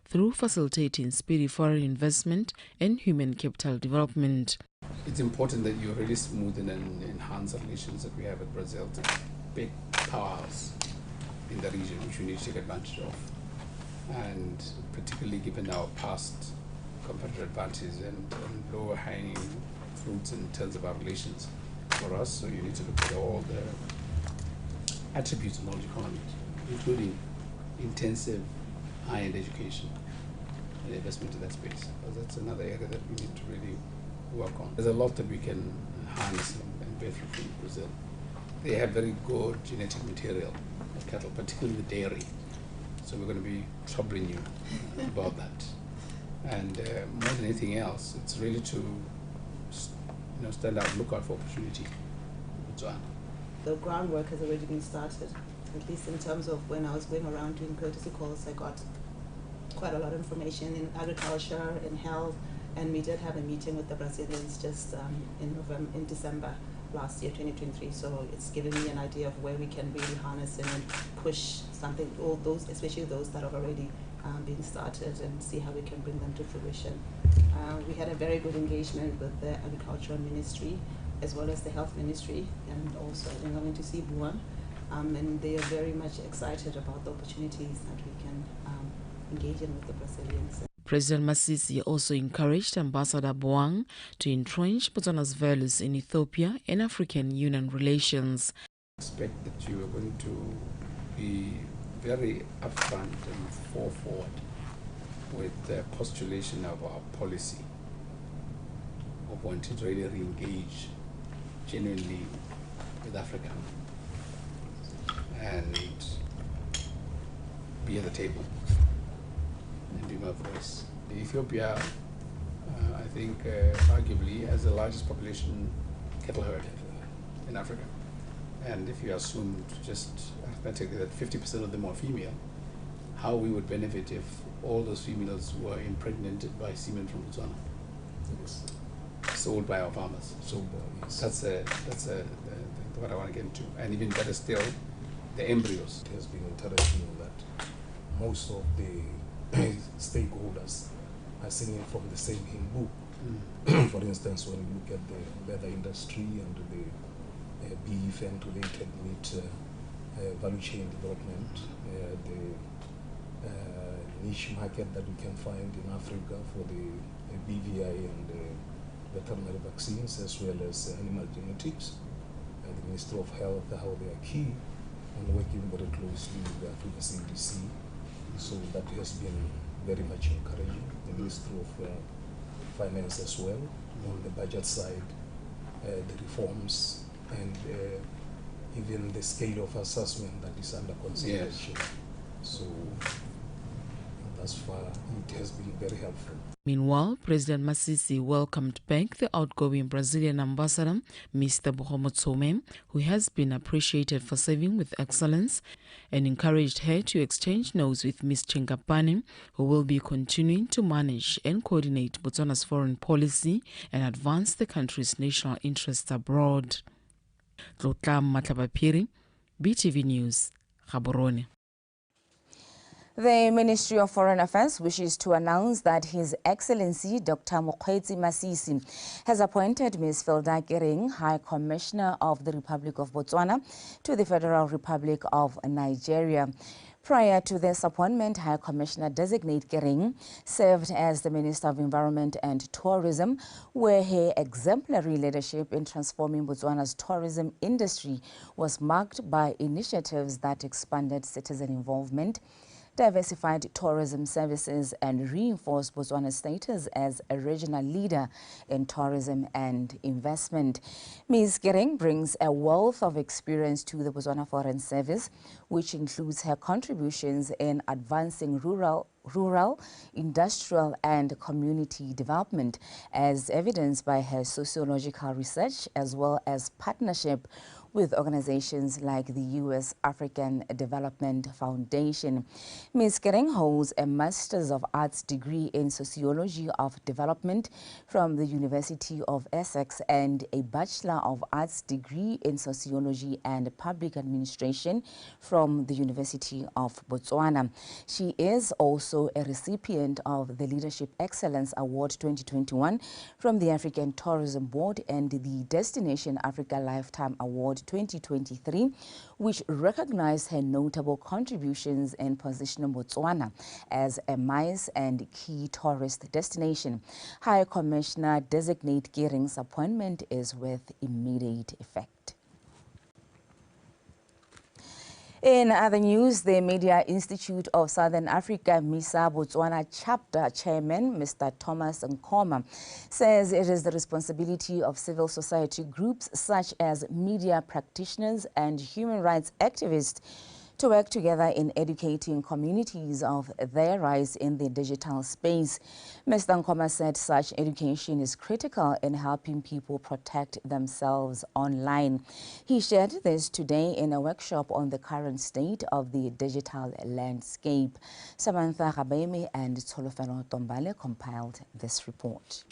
through facilitating speedy foreign investment and human capital development. It's important that you really smoothen and enhance the relations that we have with Brazil. It's a big powerhouse in the region, which we need to take advantage of. And particularly given our past competitive advantages and lower hanging fruits in terms of our relations for us. So you need to look at all the attributes of knowledge economy, including intensive high-end education and investment in that space. So that's another area that we need to really work on. There's a lot that we can harness and benefit from Brazil. They have very good genetic material of cattle, particularly the dairy. So we're going to be troubling you about that. And more than anything else, it's really to stand out, look out for opportunity. The groundwork has already been started, at least in terms of when I was going around doing courtesy calls, I got quite a lot of information in agriculture, in health, and we did have a meeting with the Brazilians just in December last year, 2023. So it's given me an idea of where we can really harness and push something, all those, especially those that have already been started, and see how we can bring them to fruition. We had a very good engagement with the Agricultural Ministry as well as the Health Ministry, and also I think I'm going to see Buan, and they are very much excited about the opportunities that we can engage in with the Brazilians. President Masisi also encouraged Ambassador Boang to entrench Botswana's values in Ethiopia and African Union relations. I expect that you are going to be very upfront and forward with the postulation of our policy of wanting to really re-engage genuinely with Africa and be at the table and be my voice. Ethiopia, I think, arguably has the largest population cattle herd in Africa. And if you assume just arithmetically that 50% of them are female, how we would benefit if all those females were impregnated by semen from Botswana, yes, sold by our farmers. Sold by, yes. That's what I want to get into. And even better still, the embryos. It has been interesting that most of the stakeholders are singing from the same hymn book. For instance, when you look at the leather industry and the beef and related meat value chain development, the niche market that we can find in Africa for the BVI and veterinary vaccines, as well as animal genetics, and the Ministry of Health, how they are key, and working very closely with the African CDC. So that has been very much encouraging. The Ministry of Finance as well, on the budget side, the reforms, and even the scale of assessment that is under consideration. Yes. So thus far, it has been very helpful. Meanwhile, President Masisi welcomed back the outgoing Brazilian ambassador, Mr. BOTSWANA, who has been appreciated for serving with excellence, and encouraged her to exchange notes with Ms. Chingapane, who will be continuing to manage and coordinate Botswana's foreign policy and advance the country's national interests abroad. Tlotlam Matlabapiri, BTV News, Gaborone. The Ministry of Foreign Affairs wishes to announce that His Excellency Dr. Mokgweetsi Masisi has appointed Ms. Filda Kering, High Commissioner of the Republic of Botswana, to the Federal Republic of Nigeria. Prior to this appointment, High Commissioner Designate Kering served as the Minister of Environment and Tourism, where her exemplary leadership in transforming Botswana's tourism industry was marked by initiatives that expanded citizen involvement, diversified tourism services, and reinforced Botswana's status as a regional leader in tourism and investment. Ms. Kering brings a wealth of experience to the Botswana Foreign Service, which includes her contributions in advancing rural, industrial, and community development, as evidenced by her sociological research as well as partnership with organizations like the U.S. African Development Foundation. Ms. Kering holds a Master's of Arts degree in Sociology of Development from the University of Essex and a Bachelor of Arts degree in Sociology and Public Administration from the University of Botswana. She is also a recipient of the Leadership Excellence Award 2021 from the African Tourism Board and the Destination Africa Lifetime Award 2023, which recognized her notable contributions in positioning Botswana as a MICE and key tourist destination. High Commissioner Designate Kering's appointment is with immediate effect. In other news, the Media Institute of Southern Africa, MISA Botswana Chapter Chairman, Mr. Thomas Nkoma, says it is the responsibility of civil society groups such as media practitioners and human rights activists to work together in educating communities of their rights in the digital space. Mr. Nkoma said such education is critical in helping people protect themselves online. He shared this today in a workshop on the current state of the digital landscape. Samantha Gabeme and Tsolofelo Tombale compiled this report.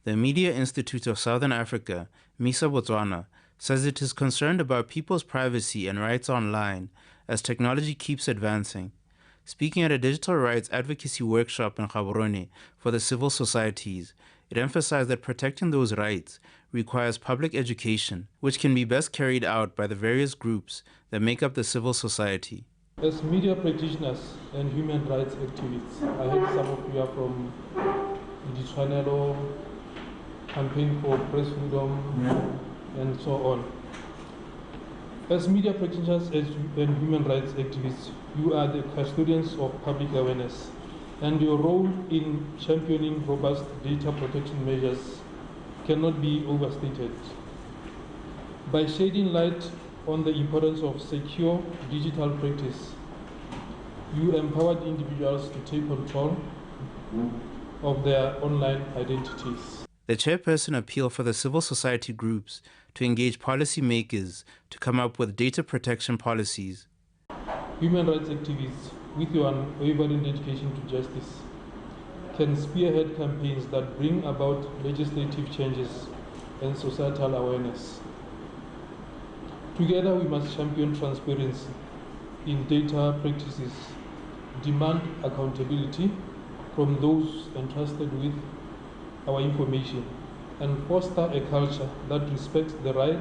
The Media Institute of Southern Africa, MISA Botswana, says it is concerned about people's privacy and rights online as technology keeps advancing. Speaking at a digital rights advocacy workshop in Gaborone for the civil societies, it emphasized that protecting those rights requires public education, which can be best carried out by the various groups that make up the civil society. As media practitioners and human rights activists, I heard some of you are from the Channel Campaign for Press Freedom and so on. As media practitioners and human rights activists, you are the custodians of public awareness, and your role in championing robust data protection measures cannot be overstated. By shedding light on the importance of secure digital practice, you empowered individuals to take control of their online identities. The chairperson appealed for the civil society groups to engage policymakers to come up with data protection policies. Human rights activists, with your unwavering dedication to justice, can spearhead campaigns that bring about legislative changes and societal awareness. Together, we must champion transparency in data practices, demand accountability from those entrusted with our information, and foster a culture that respects the right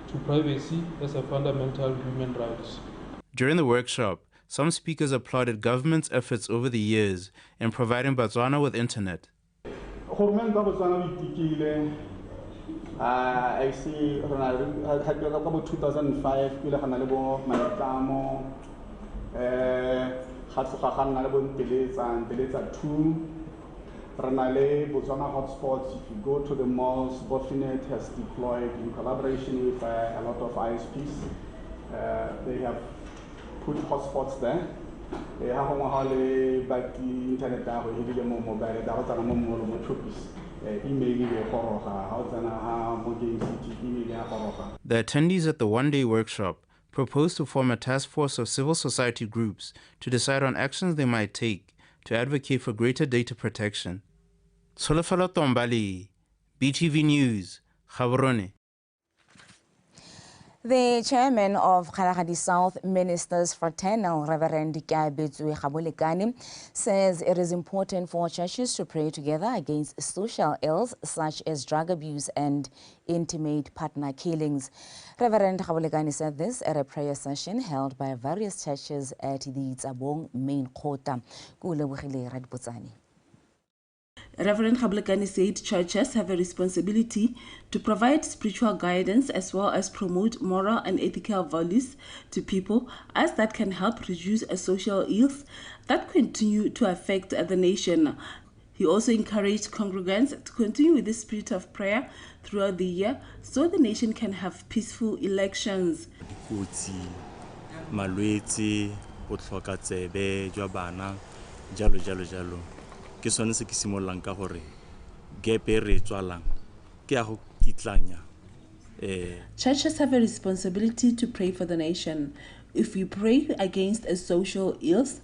to privacy as a fundamental human right. During the workshop, some speakers applauded government's efforts over the years in providing Botswana with internet. I see 2005 Renale Botswana hotspots. If you go to the malls, Bofinet has deployed in collaboration with a lot of ISPs. They have put hotspots there. They have internet The attendees at the one-day workshop proposed to form a task force of civil society groups to decide on actions they might take to advocate for greater data protection. Tsolofelo Tombale, BTV News, Gaborone. The chairman of Kgalagadi South Ministers Fraternal, Reverend Kabetswe Gabolekane, says it is important for churches to pray together against social ills such as drug abuse and intimate partner killings. Reverend Gabolekane said this at a prayer session held by various churches at the Tsabong main Kota. Reverend Gabolekane said churches have a responsibility to provide spiritual guidance as well as promote moral and ethical values to people, as that can help reduce social ills that continue to affect the nation. He also encouraged congregants to continue with the spirit of prayer throughout the year so the nation can have peaceful elections. Ke sone se ke simololang ka gore gepe re tswalang ke a go kitlanya Churches have a responsibility to pray for the nation. If we pray against a social ills,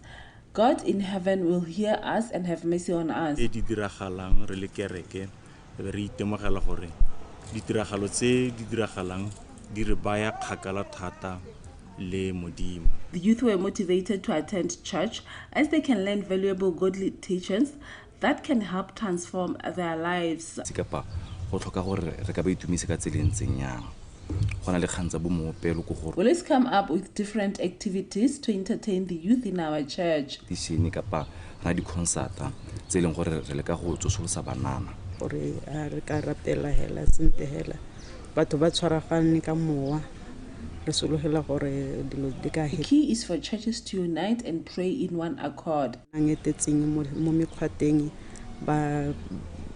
God in heaven will hear us and have mercy on us. di diragalang re le kereke re itemogela gore ditiragalo tse di diragalang di re baya kgakala thata le modimo. The youth were motivated to attend church as they can learn valuable godly teachings that can help transform their lives. Go tlhoka gore re ka ba itumise ka tseleng tsenyang. Go na le kgantsa bo moopelo go gore. Well, let's come up with different activities to entertain the youth in our church. Dishini kapa na di concerta tse leng gore re le ka go tsosolosa banana. Gore re ka rapela hela sente hela. Batho ba tshwaragane ka mowa. The key is for churches to unite and pray in one accord.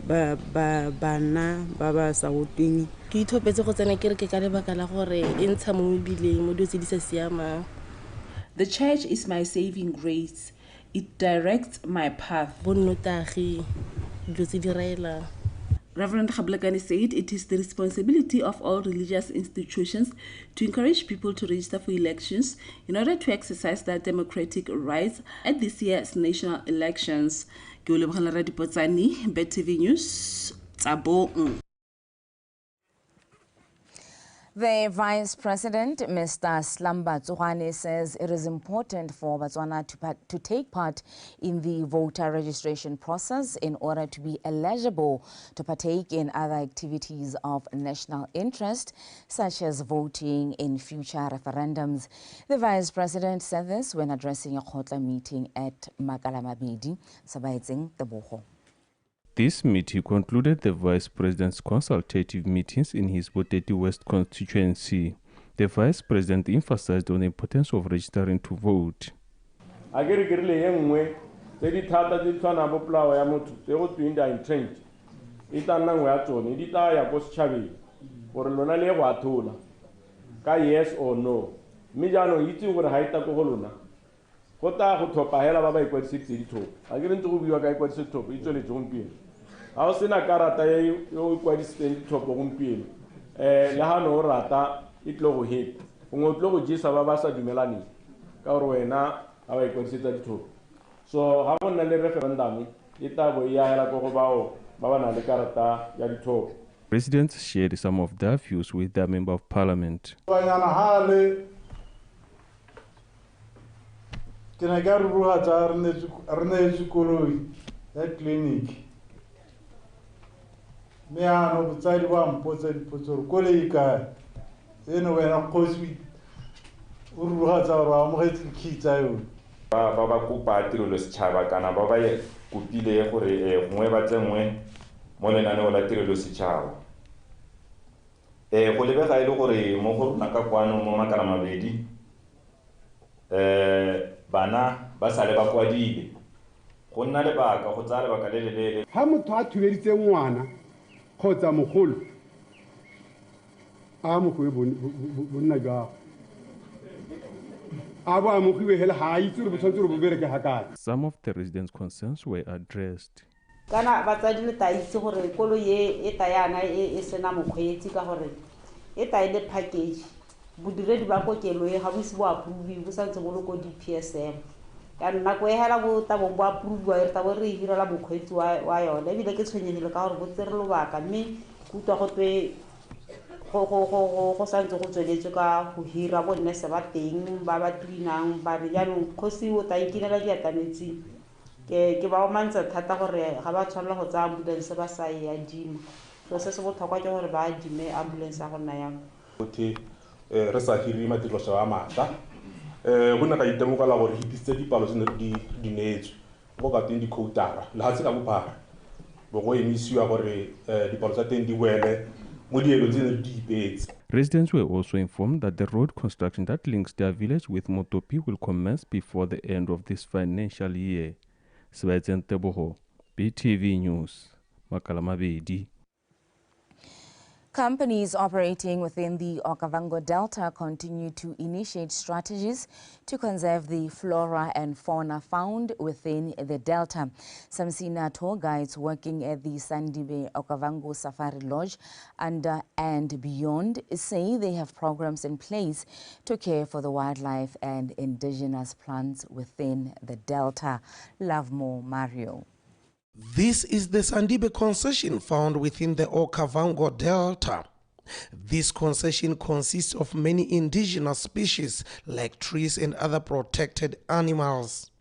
Bana ba ba sa utlwing ke ithopetse go tsena kereke ka lebaka la gore e ntsha mo mebileng mo dio tse di sa siamang. The church is my saving grace. It directs my path. Bonnotagi dio tse di raela. Reverend Khablakani said it is the responsibility of all religious institutions to encourage people to register for elections in order to exercise their democratic rights at this year's national elections. BOTSWANA News, Tsabong. The Vice President, Mr. Slamba Tsohane, says it is important for Botswana to take part in the voter registration process in order to be eligible to partake in other activities of national interest, such as voting in future referendums. The Vice President said this when addressing a Khotla meeting at Makalamabedi, Sabaitsing Teboho. This meeting concluded the Vice President's consultative meetings in his Boteti West constituency. The Vice President emphasized on the importance of registering to vote. Yes or no. I was in a karata you quite spend top of Umpian. Lahano rata, it logo hit. Logo Gisabasa di Melani. Carwena, our considered two. So, how on a referendum, Ita Boya Gobao, Babana de Karata, Yadito. Residents shared some of their views with their Member of Parliament. Can I get that clinic? Me ano butsadi ba mpotsa dipotso re koleka eno wena khosi o ruga tsa ra mo getsi kitsa yo ba kopa tirelo setšhaba kana ba ba kopile gore gongwe ba tsengwe mo lenaneo la tirelo setšhaba go lebega ile gore mo go rona ka kwano mo Makalamabedi bana ba sale ba kwadile go nna lebaka go tsaya lebaka le lelele ha motho a thubeditse ngwana kgotsa mogolo a mo go bonna jwa a bo a mo go hela ha itse re botshwantse re bo bereke ha kae. Some of the residents' concerns were addressed. Kana batsadi le ta itse gore kolo ye e tayana e sena mokgweetsi ka gore e ta ile package bodiredi ba kokelo e ga bo se bo approve bo santse go loko di PSM ka nna go hela bo ta bo approve wa ta bo re hira la mokgweetsi wa yona e bile ke tshwenyegile ka gore bo tsere lobaka mme kutwa go twe go santse go tsweletse ka go hira bo nne se ba teng ba ba tlinang ba re jaanong kgosi o ta ikinela diatametsing ke ba o mantsa thata gore ga ba tshwanela go tsa ambulance ba sa ya dimo so se se botlhokwa ke gore ba adime ambulance ya go nna yang re sa hiri matirelo a matla go nna ka itemogela gore hitisitse dipalo tse di neetswe go ka teng di-quotara le ga tse ka bophara bo go emisiwa gore dipalo tsa teng di boele mo dielo tse di ipetse. Residents were also informed that the road construction that links their village with Motopi will commence before the end of this financial year. Swaitsen Teboho, BTV News, Makalamabedi. Companies operating within the Okavango Delta continue to initiate strategies to conserve the flora and fauna found within the Delta. Some senior tour guides working at the Sandibe Okavango Safari Lodge and beyond say they have programs in place to care for the wildlife and indigenous plants within the Delta. Love more, Mario. This is the Sandibe concession found within the Okavango Delta. This concession consists of many indigenous species like trees and other protected animals.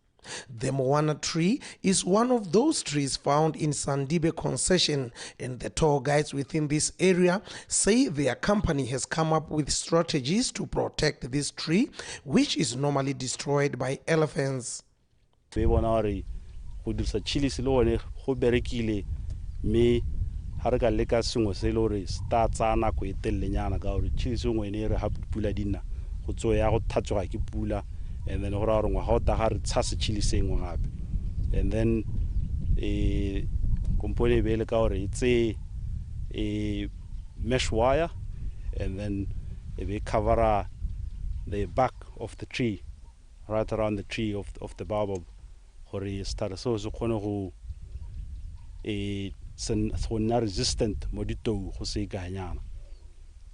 The Moana tree is one of those trees found in Sandibe concession, and the tour guides within this area say their company has come up with strategies to protect this tree, which is normally destroyed by elephants. Go dirisa chili se le one go berekile me ha re ka leka sengwe se le gore sta tsa nako e telelenyana ka gore chili se ngwe ne re ha pula dina go tsoya go thatsoga ke pula, and then go ra gore ngwa ga o ta ga re tsha se chili se ngwe gape, and then kompone be le ka gore itse mesh wire, and then e be cover the back of the tree, right around the tree of the baobab. So so go resistant mo ditou go se ikanyana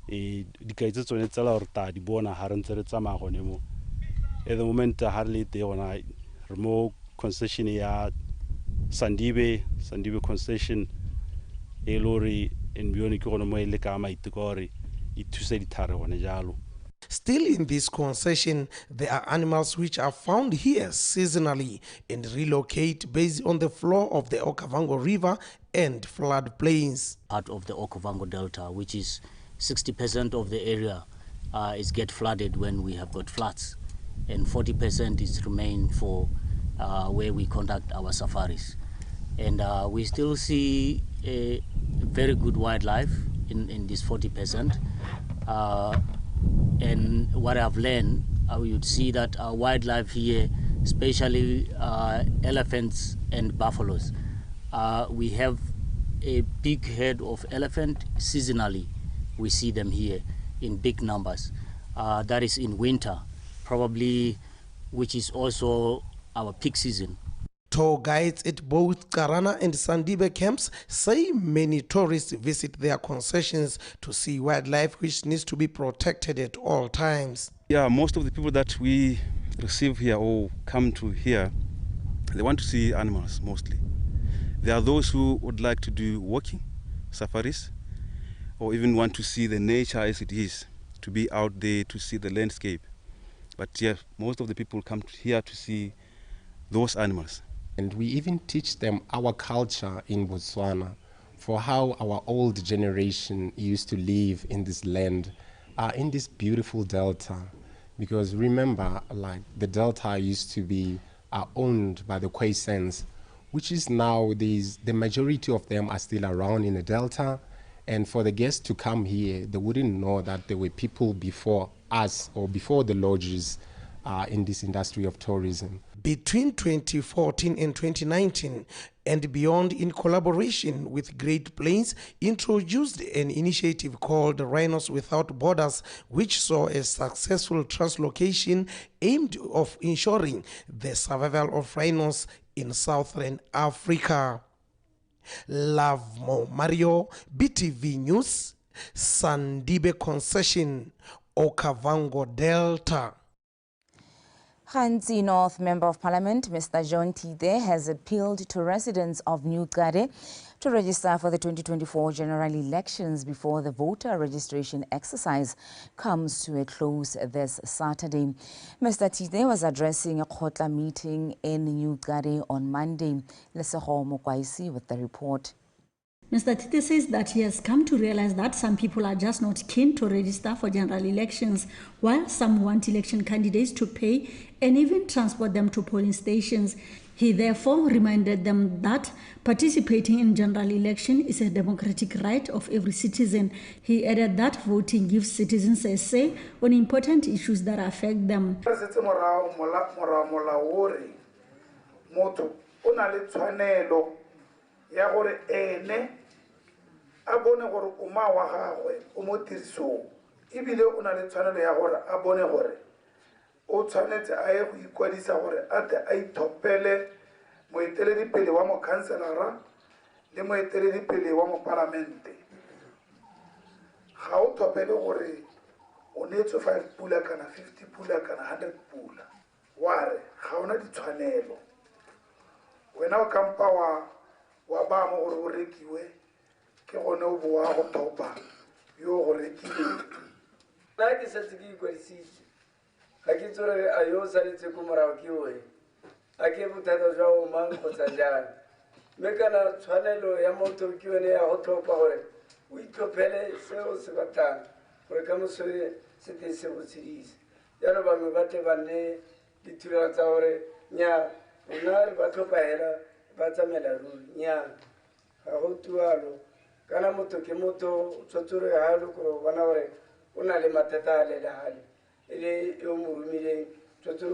dikaitse tsone tsela gore ta di bona ha re ntse re tsamaya gone mo at the moment ha re le te gona re mo concession ya Sandibe concession e lori en bione ke gone mo ile ka maiteko gore e thuse dithare gone jalo. Still in this concession, there are animals which are found here seasonally and relocate based on the flow of the Okavango River and flood plains. Part of the Okavango Delta, which is 60% of the area is get flooded when we have got floods, and 40% is remain for where we conduct our safaris. And we still see a very good wildlife in this 40%. And what I've learned, we would see that our wildlife here, especially elephants and buffaloes, we have a big herd of elephant seasonally. We see them here in big numbers. That is in winter, probably, which is also our peak season. Tour guides at both Karana and Sandibe camps say many tourists visit their concessions to see wildlife which needs to be protected at all times. Yeah, most of the people that we receive here or come to here, they want to see animals mostly. There are those who would like to do walking, safaris, or even want to see the nature as it is, to be out there to see the landscape. But yeah, most of the people come here to see those animals. And we even teach them our culture in Botswana, for how our old generation used to live in this land, in this beautiful delta. Because remember, like the delta used to be owned by the Khoisans, which is now the majority of them are still around in the delta. And for the guests to come here, they wouldn't know that there were people before us or before the lodges in this industry of tourism. Between 2014 and 2019 and beyond, in collaboration with Great Plains, introduced an initiative called Rhinos Without Borders, which saw a successful translocation aimed of ensuring the survival of rhinos in Southern Africa. Love Mario, BTV News, Sandibe Concession, Okavango Delta. Khanzi North Member of Parliament, Mr. John Tide, has appealed to residents of New Gade to register for the 2024 general elections before the voter registration exercise comes to a close this Saturday. Mr. Tide was addressing a Khotla meeting in New Gade on Monday. Leseho Mokwaisi with the report. Mr. Tite says that he has come to realize that some people are just not keen to register for general elections, while some want election candidates to pay and even transport them to polling stations. He therefore reminded them that participating in general election is a democratic right of every citizen. He added that voting gives citizens a say on important issues that affect them. a bone gore o ma wa gagwe o mo tirisong ebile o na le tshwanelo ya gore a bone gore o tshwanetse a ye go ikwadisa gore a tle a ithopele moeteledipele wa mokhanselara le moeteledipele wa mopalamente. Ga o thopele gore o neetswe 5 pula kana 50 pula kana 100 pula wa re ga ona ditshwanelo. Wena o kampa wa ba mo gore o rekiwe ke gone o boa go thopa yo go rekile. Nna ke setse ke ikwadisitse ga ke tsore a yo saletse ko morago ke wena a ke bothata jwa o mang kgotsa jang mme kana tshwanelo ya motho ke yone ya go tlhopha gore o itlhophele se o se batlang gore ka moso se te se go tshedisa jalo bangwe ba tle ba nne dithulano tsa gore nnyaa rona re ba tlhopha hela ba tsamela ruri nnyaa ga go tualo kana motho ke motho o tshwanetse gore ga le gore bona gore o na le mathata a lelehale e le yo mo romileng tshwanetse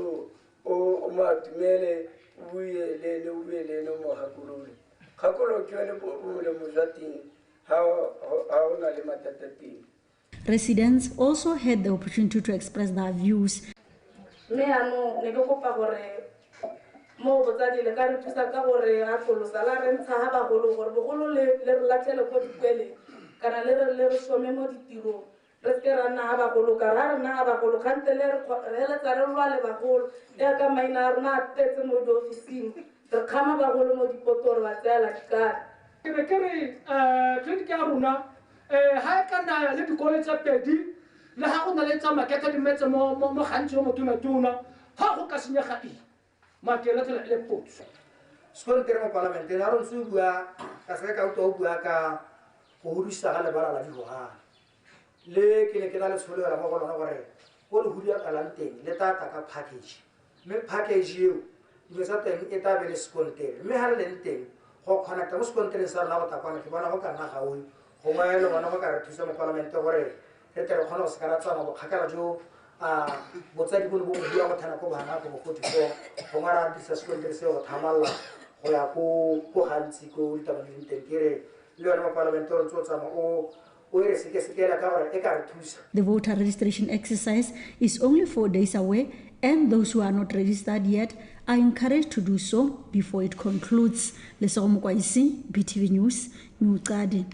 o mo atumele o buye le ene o buye le ene o mo gakolole kgakolo ke yone molemo jwa teng ga o na le mathata teng. Residents also had the opportunity to express their views. mme ano ne ke kopa gore mo botsadi le ka re thusa ka gore a tlolosa la re ntsha ga bagolo gore bogolo le re latlhele ko dikweleng kana le re some mo ditirong re se ra nna ga bagolo ka ra re nna ga bagolo kgante le re heletsa re lwale bagolo yaka maina a rona a tetse mo diofising re kgama bagolo mo dipotoro ba tseela dikare ke be ke re clinic ya rona ha e ka nna le dikole tsa pedi le ha go na le tsa makete di metse mo gantsi yo motunatuna ha go ka senyega eng makele tla le potso sekolo tere mo parlamenteng a ronse o bua ka se ka o bua ka go hodisa ga lebala la dirogana le ke ne ke na le tsholelo mo go lona gore go le hudia kalang teng le tata ka package mme package eo dilo tsa teng e tla be le sekontere mme ha le leng teng go connecta mo sekontereng sa rona go takwana ke bona go ka nna gaoi gongwe le bona go ka re thusa mo parlamente gore re tle re kgone go sekaratsana bokgakala jo botsadi bo ne bo bua go thana ko bana ko bo 44 gongwe ra disa sekontere seo go thamalla go ya ko gantsi ko ditabaneng teng ke re le yone mo parlamente o ntse o tsama o The voter registration exercise is only 4 days away, and those who are not registered yet are encouraged to do so before it concludes. Lesego Mokwaisi, BTV News, Newcastle.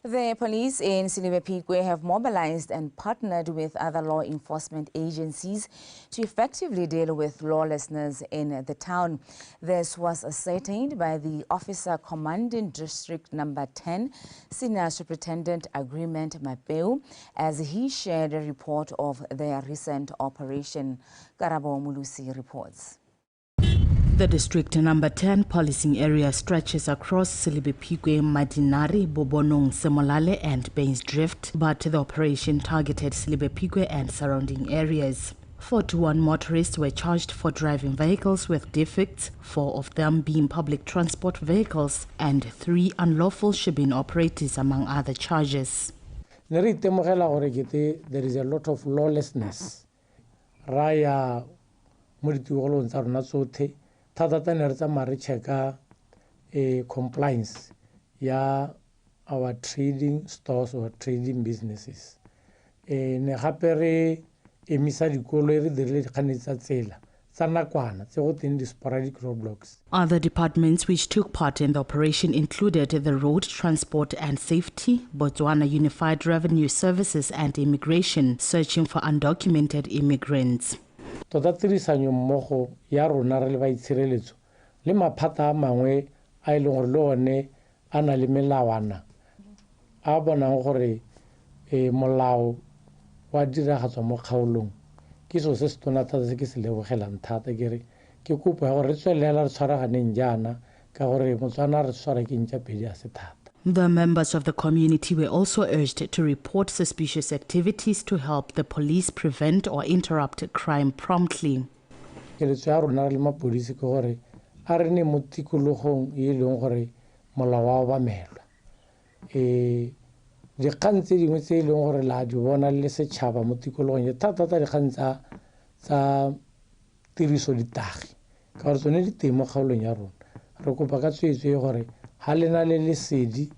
The police in Silibepikwe have mobilized and partnered with other law enforcement agencies to effectively deal with lawlessness in the town. This was ascertained by the officer commanding District Number 10, Senior Superintendent Agreement Mapeu, as he shared a report of their recent operation. Karabo Mulusi reports. The District Number 10 policing area stretches across Silibepikwe, Madinari, Bobonong, Semolale and Bainsdrift, but the operation targeted Silibepikwe and surrounding areas. 41 motorists were charged for driving vehicles with defects, 4 of them being public transport vehicles, and 3 unlawful shipping operators among other charges. There is a lot of lawlessness. Raya Murituolo and Sarnasote. Tata nerza maricheka compliance ya our trading stores or trading businesses. Ne hapere emisa dikolo ere dire khanetsa tsela tsa nakwana tse go teng di sporadic roadblocks. Other departments which took part in the operation included the Road Transport and Safety, Botswana Unified Revenue Services and Immigration, searching for undocumented immigrants. Tota tirisanyo mmogo ya rona re le baitshireletso le maphata a mangwe a e leng gore le one a na le melawana a bonang gore molao wa diragatswa mo kgaolong ke so se se tona thata se ke se lebogelang thata ke re ke kopo ya gore re tswelela re tshwaraganeng jaana ka gore Motswana re tshwara ke ntša pedi a se thata. The members of the community were also urged to report suspicious activities to help the police prevent or interrupt crime promptly. Keletso ya rona le mapodisi ke gore a re ne mo tikologong e leng gore molao wa obamelwa. Dikgang tse dingwe tse e leng gore la di bona le setšhaba mo tikologong ye thata dikgang tsa tiriso ditagi ka gore tsone di teng mo kgaolong ya rona re kopa ka tswetswe gore ha le na le lesedi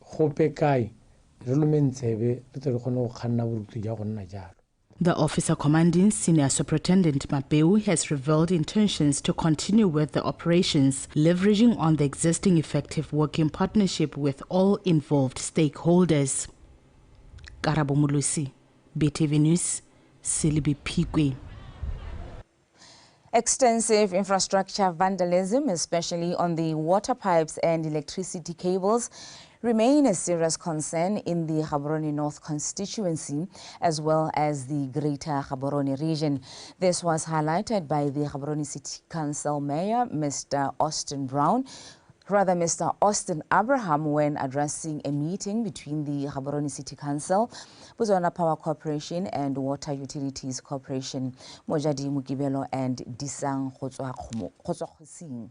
gope kae re lumentsebe re tle re kgone go kganna boruti ja go nna jalo. The officer commanding Senior Superintendent Mapeu has revealed intentions to continue with the operations, leveraging on the existing effective working partnership with all involved stakeholders. Karabo Mulusi, BTV News, Silibi Pikwe. Extensive infrastructure vandalism, especially on the water pipes and electricity cables, remain a serious concern in the Gaborone North constituency as well as the greater Gaborone region. This was highlighted by the Gaborone City Council Mayor, Mr. Austin Abraham, when addressing a meeting between the Gaborone City Council, BOTSWANA Power Corporation and Water Utilities Corporation. Mojadi Mukibelo and Disang Khotswakhosing.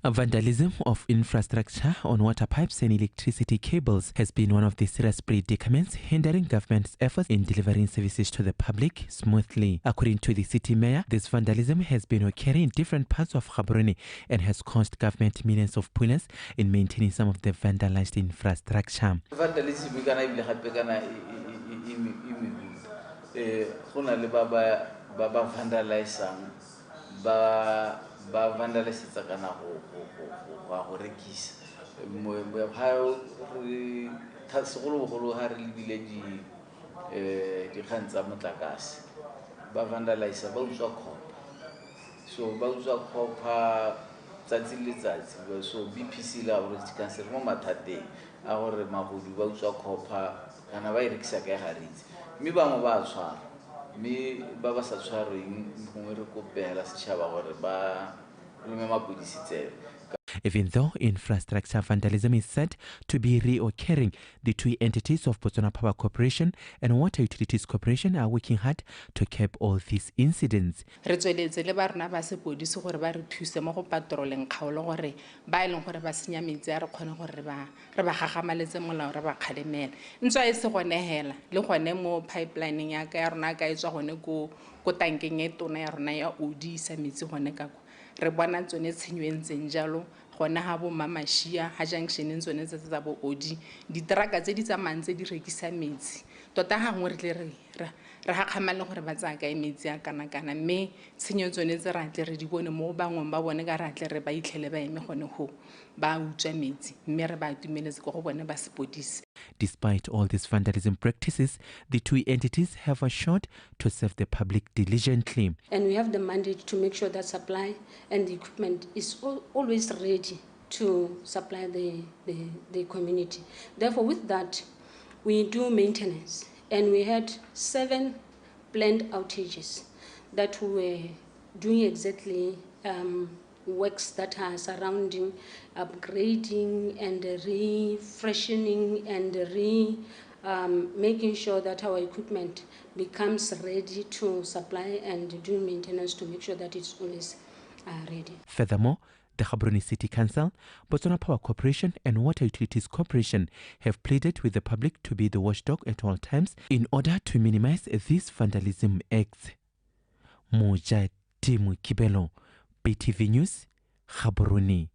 Vandalism of infrastructure on water pipes and electricity cables has been one of the serious predicaments hindering government's efforts in delivering services to the public smoothly. According to the city mayor, this vandalism has been occurring in different parts of Gaborone and has cost government millions of pullers in maintaining some of the vandalized infrastructure. Vandalism is ba vandalisetsa kana go rekisa ha segologolo ha re lebile dikgang tsa motlakase ba vandalisa ba utswa copper so ba utswa copper tsatsi le letsatsi so BPC la gore di cancel mo mathateng a gore magodu ba utswa copper kana ba rekisa ka garitse mme ba mo ba tshwara. Even though infrastructure vandalism is said to be reoccurring, the two entities of BOTSWANA Power Corporation and Water Utilities Corporation are working hard to curb all these incidents. Re tsweletse le ba rona ba sepodisi gore ba re thuse mo go patroleng kgaolo gore ba ileng gore ba senya metsi a re kgone gore re ba gagamaletse molao re ba kgalemela ntse a se gone hela le gone mo pipelining ya ka ya rona ka etswa gone ko tankeng e tona ya rona ya odisa metsi gone ka re bona tsone tshenyweng jalo gona ha bo mamashia ha junction tsone tsa bo odi ditraka tse di tsamayang tse di rekisa metsi tota ha ngwe re tle re ha kgamale gore ba tsaya ka metsi a kana mme tshenyo tsone tse ra tle re di bone mo bangwe ba bone ka ra tle re ba itlhele ba eme gone ho ba utswa metsi mme re ba itumeletse go bone ba sepodisi. Despite all these vandalism practices, the two entities have assured to serve the public diligently. And we have the mandate to make sure that supply and the equipment is always ready to supply the community. Therefore, with that, we do maintenance. And we had 7 planned outages that we were doing exactly works that are surrounding, upgrading and refreshening and making sure that our equipment becomes ready to supply and do maintenance to make sure that it's always ready. Furthermore, the Gaborone City Council, BOTSWANA Power Corporation and Water Utilities Corporation have pleaded with the public to be the watchdog at all times in order to minimize these vandalism acts. Mojadi Mukibelo, BTV News, Gaborone.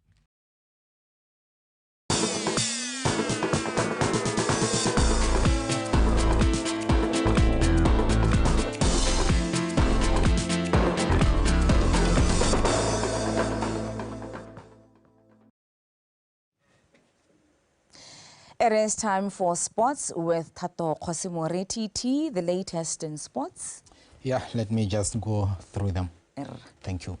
It is time for sports with Tato Khosimore TT, the latest in sports. Yeah, let me just go through them. Thank you.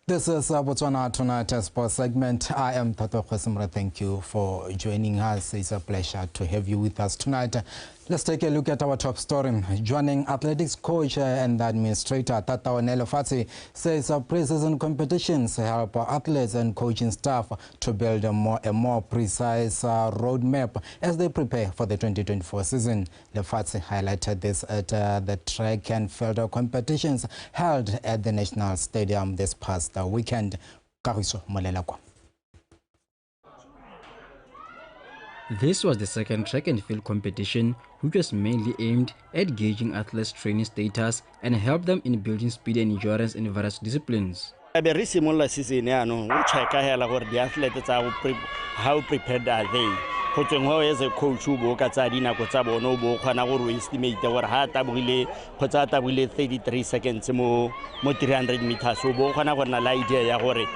This is BOTSWANA Tonight Sports segment. I am Tato Khosimore. Thank you for joining us. It's a pleasure to have you with us tonight. Let's take a look at our top story. Joining athletics coach and administrator Tata Onelo Fatsi says pre-season competitions help athletes and coaching staff to build a more precise roadmap as they prepare for the 2024 season. Lefatsi highlighted this at the track and field competitions held at the National Stadium this past weekend. Kariso Molelakwa. This was the second track and field competition, which was mainly aimed at gauging athletes' training status and help them in building speed and endurance in various disciplines. Be re simolola season yaanong o checka hela gore di-athletes tsa how prepared are they go tsweng go as a coach o bo ka tsa dinako tsa bone o bo kgona gore o estimate gore ha tabogile kgotsa a tabogile 33 seconds mo 300 meters o bo kgona gore na la idea ya gore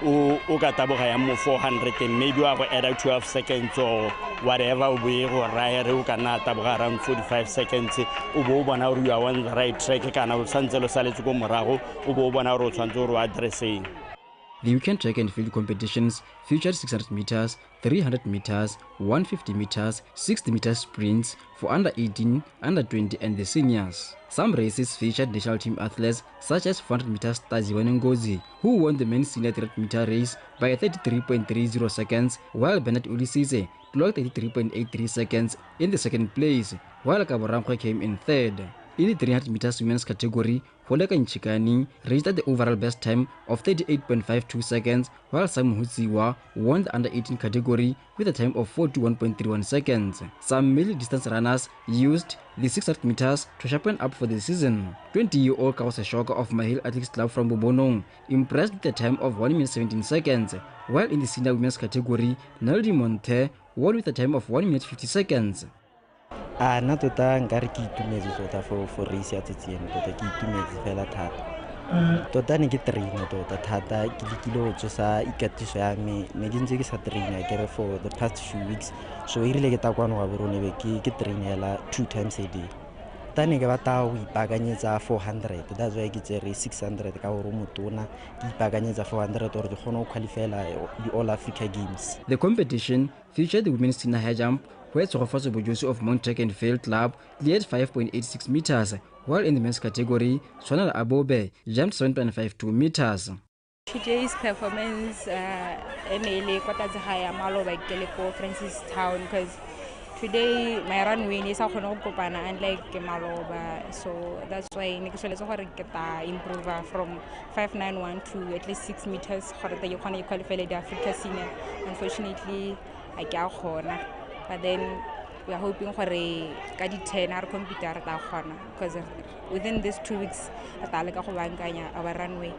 o ka taboga ya mo 400 and maybe wa go add 12 seconds or whatever o bo e go raya re o ka na taboga around 45 seconds o bo bona gore you are on the right track kana o santse lo saletse go morago o bo bona gore o tshwantse gore o addressing. The weekend track and field competitions featured 600 meters, 300 meters, 150 meters, 60 meters sprints for under 18, under 20 and the seniors. Some races featured national team athletes such as 400 meters Taziwa Ngozi, who won the men's senior 300 meter race by 33.30 seconds, while Bernard Ulisise clocked 33.83 seconds in the second place, while Kaborangwe came in third. In the 300 meters women's category, Holeka Nchikani registered the overall best time of 38.52 seconds, while Sam Hutsiwa won the under 18 category with a time of 41.31 seconds. Some middle distance runners used the 600 meters to sharpen up for the season. 20-year-old Kawase Shoka of Mahil Athletics Club from Bobonong impressed with a time of 1 minute 17 seconds, while in the senior women's category, Neldi Monte won with a time of 1 minute 50 seconds. Nna tota nka re ke itumetse tota for race ya tsetseng tota ke itumetse fela thata tota ne ke traina tota thata ke lekile go tsosa ikatiso ya me ne ke ntse ke sa traina kere for the past few weeks so e rile ke ta kwano ga borone be ke trainela 2 times a day ta ne ke batla go ipaakanyetsa 400 that's why ke tsere 600 ka gore motona ke ipaakanyetsa 400 gore ke kgone go qualifyela the All Africa Games. The competition featured the women's senior high jump, where Tsogofatso Bojosi of Mount Track and Field Club cleared 5.86 meters, while in the men's category, Sonala Abobe jumped 7.52 meters. Today's performance MLA Kwatazahaya Maloba Keleko Francis Town, because today my run win is Kopana unlike Maloba, so that's why Nikosole improve from 591 to at least 6 meters for the Yukon qualify the Africa Senior. Unfortunately, I can't corner. But then we are hoping for a 10 our computer because within these 2 weeks our runway.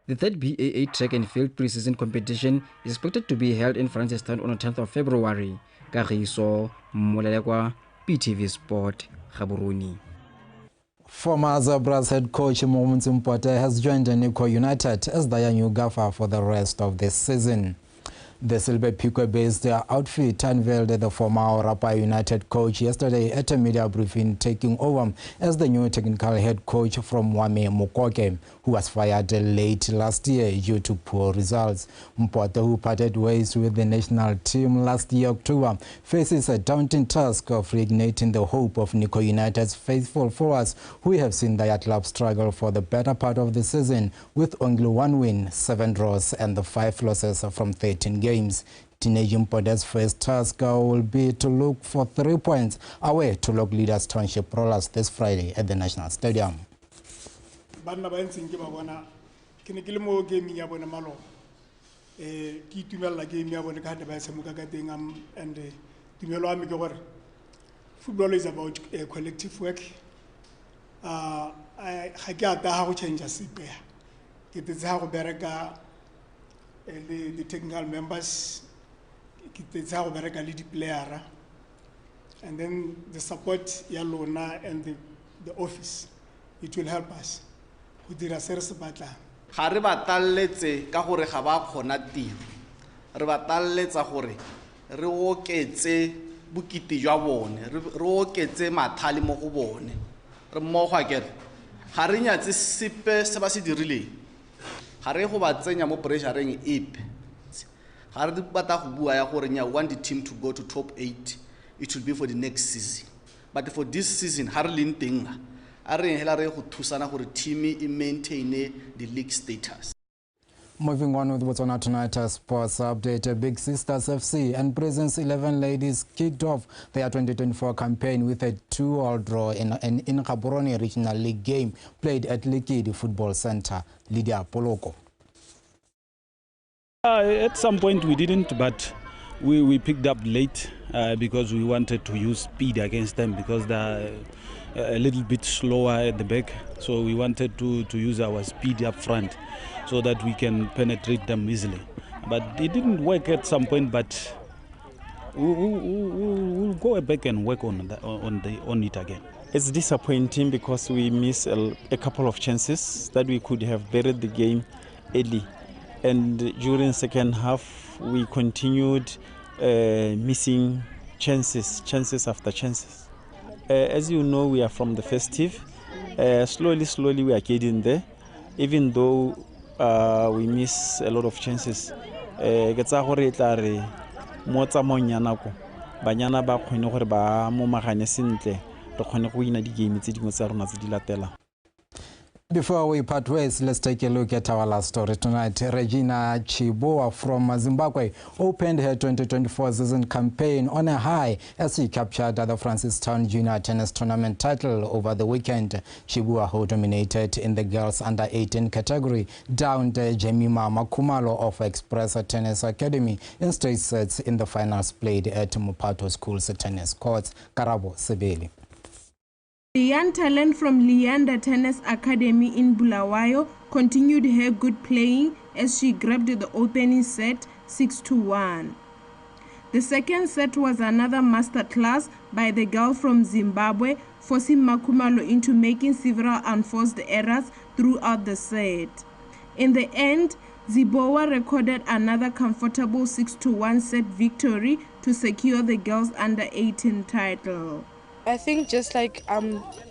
The third BAA track and field preseason competition is expected to be held in Francistown on the 10th of February. Kagiso Molelekwa, PTV Sport, Gaborone. Former Zebras head coach Mohamed Mpote has joined Nico United as their new gaffer for the rest of the season. The Silver Pico-based outfit unveiled the former Orapa United coach yesterday at a media briefing, taking over as the new technical head coach from Wame Mukoke, who was fired late last year due to poor results. Mpote, who parted ways with the national team last year October, faces a daunting task of reigniting the hope of Nico United's faithful followers, who have seen their club struggle for the better part of the season with only 1 win, 7 draws and 5 losses from 13 games. Teenage Mpote's first task will be to look for 3 points away to Log Leaders Township Rollers this Friday at the National Stadium. Banna ba ntseng ke ba bona ke ne ke le mo game ya bona malo ke itumela game ya bona ka ba se moka ka teng and tumelo wa me ke gore football is about collective work. ga ke ata ha go change sepe ke tsa go bereka the technical members, the player, and then the support Yalona and the office. It will help us. Who did a serious battle. Hariba taletse ka gore ga ba khona tiro. Re ba taletsa gore re oketse bukiti jwa bone, re oketse mathali mo go bone. Re mo gwa ke ga re nyatse sepe se ba se dirile. Ga re go ba tsenya mo pressureng epe. Ga re batla go bua ya gore nya want the team to go to top 8, it will be for the next season. But for this season ha re leng teng a re hela re go thusana gore team e maintain the league status. Moving on with Botswana Tonight Sports Update, Big Sisters FC and Presence 11 ladies kicked off their 2024 campaign with a 2-all draw in Gaborone Regional League game played at Likidi Football Center. Lydia Poloko. At some point we didn't, but we picked up late because we wanted to use speed against them because they're a little bit slower at the back. So we wanted to use our speed up front so that we can penetrate them easily. But it didn't work at some point, but we'll go back and work on it again. It's disappointing because we missed a couple of chances that we could have buried the game early. And during second half, we continued missing chances after chances. As you know, we are from the festive. Slowly we are getting there, even though we miss a lot of chances. Mo tsamayong ya nako banyana ba kgone gore ba momagane sentle re kgone go wina di-game tse dingwe tsa rona tse di latelang. Before we part ways, let's take a look at our last story tonight. Regina Chiboa from Zimbabwe opened her 2024 season campaign on a high as she captured the Francistown Junior Tennis Tournament title over the weekend. Chiboa, who dominated in the girls under-18 category, downed Jemima Makumalo of Express Tennis Academy in straight sets in the finals played at Mupato School's tennis courts. Karabo Sebeli. The young talent from Leander Tennis Academy in Bulawayo continued her good playing as she grabbed the opening set 6-1. The second set was another masterclass by the girl from Zimbabwe, forcing Makumalo into making several unforced errors throughout the set. In the end, Zibowa recorded another comfortable 6-1 set victory to secure the girls under-18 title. I think just like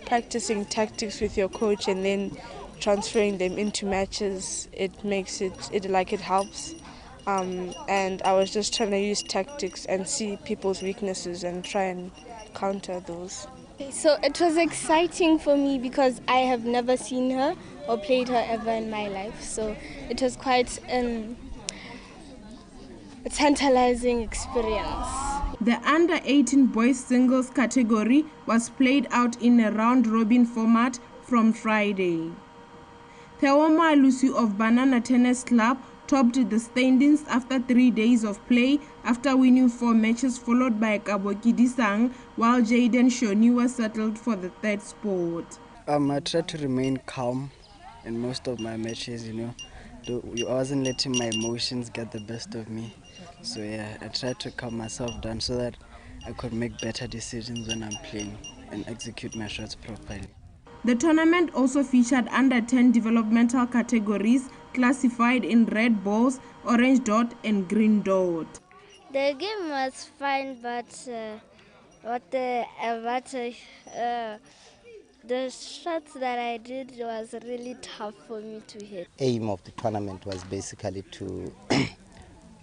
practicing tactics with your coach and then transferring them into matches, it makes it helps. And I was just trying to use tactics and see people's weaknesses and try and counter those. So it was exciting for me because I have never seen her or played her ever in my life. So it was quite a tantalizing experience. The under-18 boys singles category was played out in a round-robin format from Friday. Theoma Lucy of Banana Tennis Club topped the standings after 3 days of play after winning 4 matches, followed by Kaboki Disang, while Jaden Shoni was settled for the third spot. I tried to remain calm in most of my matches, I wasn't letting my emotions get the best of me. So yeah, I tried to calm myself down so that I could make better decisions when I'm playing and execute my shots properly. The tournament also featured under-10 developmental categories classified in red balls, orange dot and green dot. The game was fine, but the shots that I did was really tough for me to hit. Aim of the tournament was basically to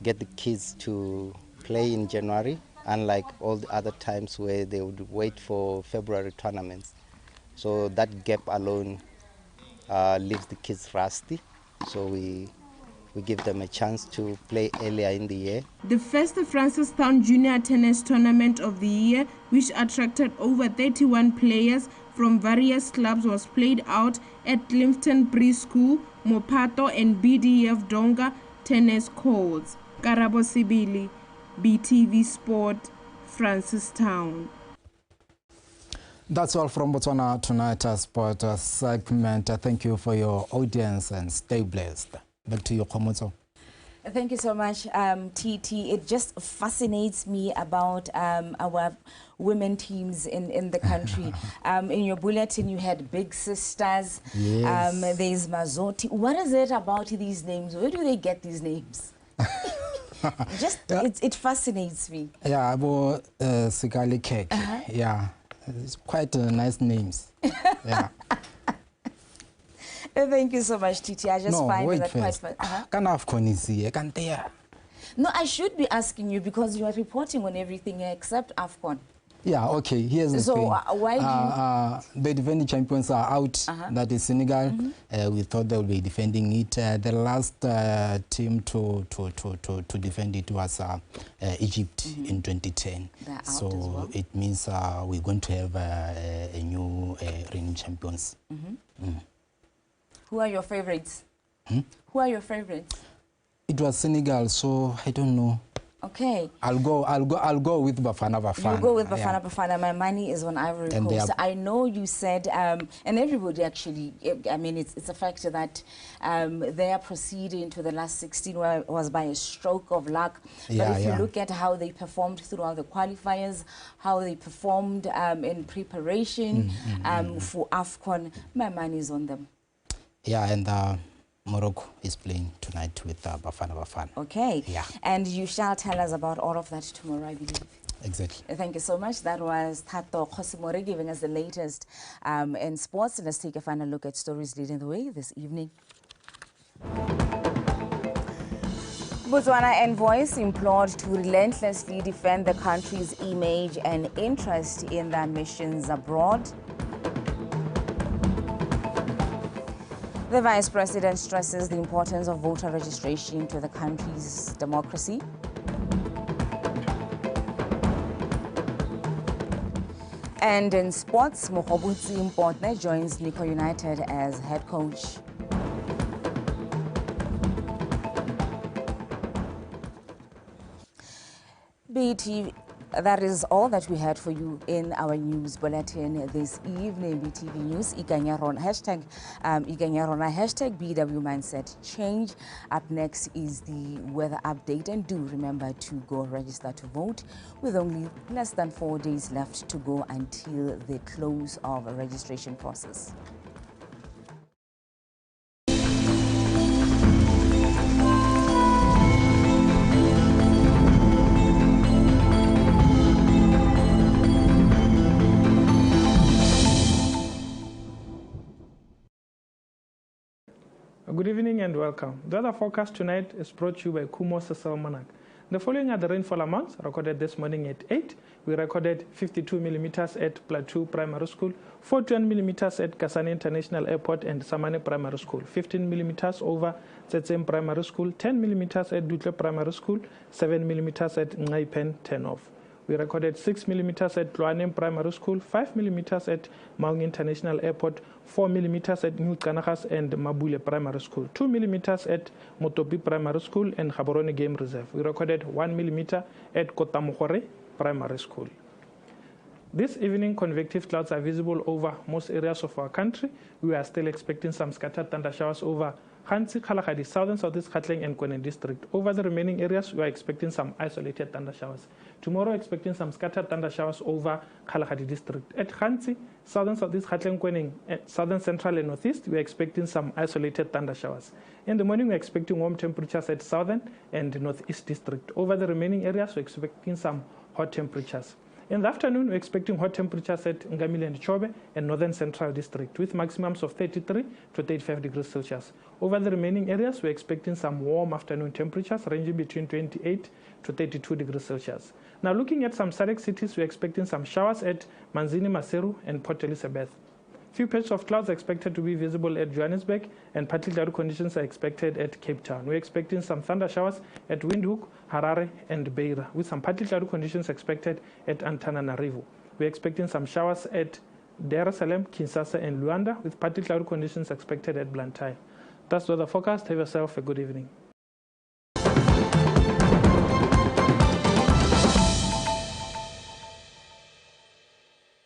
get the kids to play in January, unlike all the other times where they would wait for February tournaments. So that gap alone leaves the kids rusty. So we give them a chance to play earlier in the year. The first Francistown Junior Tennis Tournament of the year, which attracted over 31 players from various clubs, was played out at Clifton Preschool, Mopato and BDF Donga tennis courts. Karabo Sibili, BTV Sport, Francistown. That's all from Botswana Tonight Sport segment. Thank you for your audience and stay blessed. Back to you, Komoto. Thank you so much, TT. It just fascinates me about our women teams in the country. In your bulletin, you had Big Sisters. Yes. There's Mazoti. What is it about these names? Where do they get these names? Just it fascinates me. Yeah, about Sigali Cake. Yeah, it's quite nice names. Yeah. Thank you so much, Titi. I just find that quite fun. No, I should be asking you because you are reporting on everything except AFCON. Yeah, okay, here's the thing. Why do the defending champions are out. That is Senegal. We thought they would be defending it. The last team to defend it was Egypt in 2010. So well. It means we're going to have a new reigning champions. Who are your favorites? Who are your favorites? It was Senegal, so I don't know. Okay. I'll go with Bafana Bafana. You go with Bafana Bafana. My money is on Ivory Coast. I know you said, and everybody actually, I mean, it's a factor that their proceeding to the last 16 was by a stroke of luck. But if you look at how they performed throughout the qualifiers, how they performed in preparation for AFCON, my money is on them. Yeah, and Morocco is playing tonight with Bafana Bafana. Okay. Yeah. And you shall tell us about all of that tomorrow, I believe. Exactly. Thank you so much. That was Tato Khosimore giving us the latest in sports. Let's take a final look at stories leading the way this evening. Botswana envoys implored to relentlessly defend the country's image and interest in their missions abroad. The Vice President stresses the importance of voter registration to the country's democracy. And in sports, Mokgobutsi Mpontne joins Nico United as head coach. BTV. That is all that we had for you in our news bulletin this evening. BTV News, Ikanyarona, hashtag BW Mindset Change. Up next is the weather update, and do remember to go register to vote with only less than 4 days left to go until the close of a registration process. Good evening and welcome. The weather forecast tonight is brought to you by Kumo Almanac. The following are the rainfall amounts recorded this morning at 8. We recorded 52 millimeters at Plateau Primary School, 41 millimeters at Kasane International Airport and Samane Primary School, 15 millimeters over Tsetsem Primary School, 10 millimeters at Dutle Primary School, 7 millimeters at Ngaipen 10 off. We recorded 6 millimeters at Tloanem Primary School, 5 millimeters at Maung International Airport, 4 millimeters at New Kanakas and Mabule Primary School, 2 millimeters at Motopi Primary School and Gaborone Game Reserve. We recorded 1 millimeter at Kotamokore Primary School. This evening, convective clouds are visible over most areas of our country. We are still expecting some scattered thunder showers over Hansi, Kalahadi, Southern Southeast Gauteng and Kwenen District. Over the remaining areas, we are expecting some isolated thunder showers. Tomorrow, expecting some scattered thunder showers over Kalahadi District. At Hansi, Southern Southeast Gauteng, Kwenen, Southern Central and Northeast, we are expecting some isolated thunder showers. In the morning, we are expecting warm temperatures at Southern and Northeast District. Over the remaining areas, we are expecting some hot temperatures. In the afternoon, we're expecting hot temperatures at Ngamile and Chobe and Northern Central District with maximums of 33 to 35 degrees Celsius. Over the remaining areas, we're expecting some warm afternoon temperatures ranging between 28 to 32 degrees Celsius. Now, looking at some SADC cities, we're expecting some showers at Manzini, Maseru, and Port Elizabeth. Few patches of clouds are expected to be visible at Johannesburg, and partly cloudy conditions are expected at Cape Town. We're expecting some thunder showers at Windhoek, Harare, and Beira, with some partly cloudy conditions expected at Antananarivo. We're expecting some showers at Dar es Salaam, Kinshasa, and Luanda, with partly cloudy conditions expected at Blantyre. That's the weather forecast. Have yourself a good evening.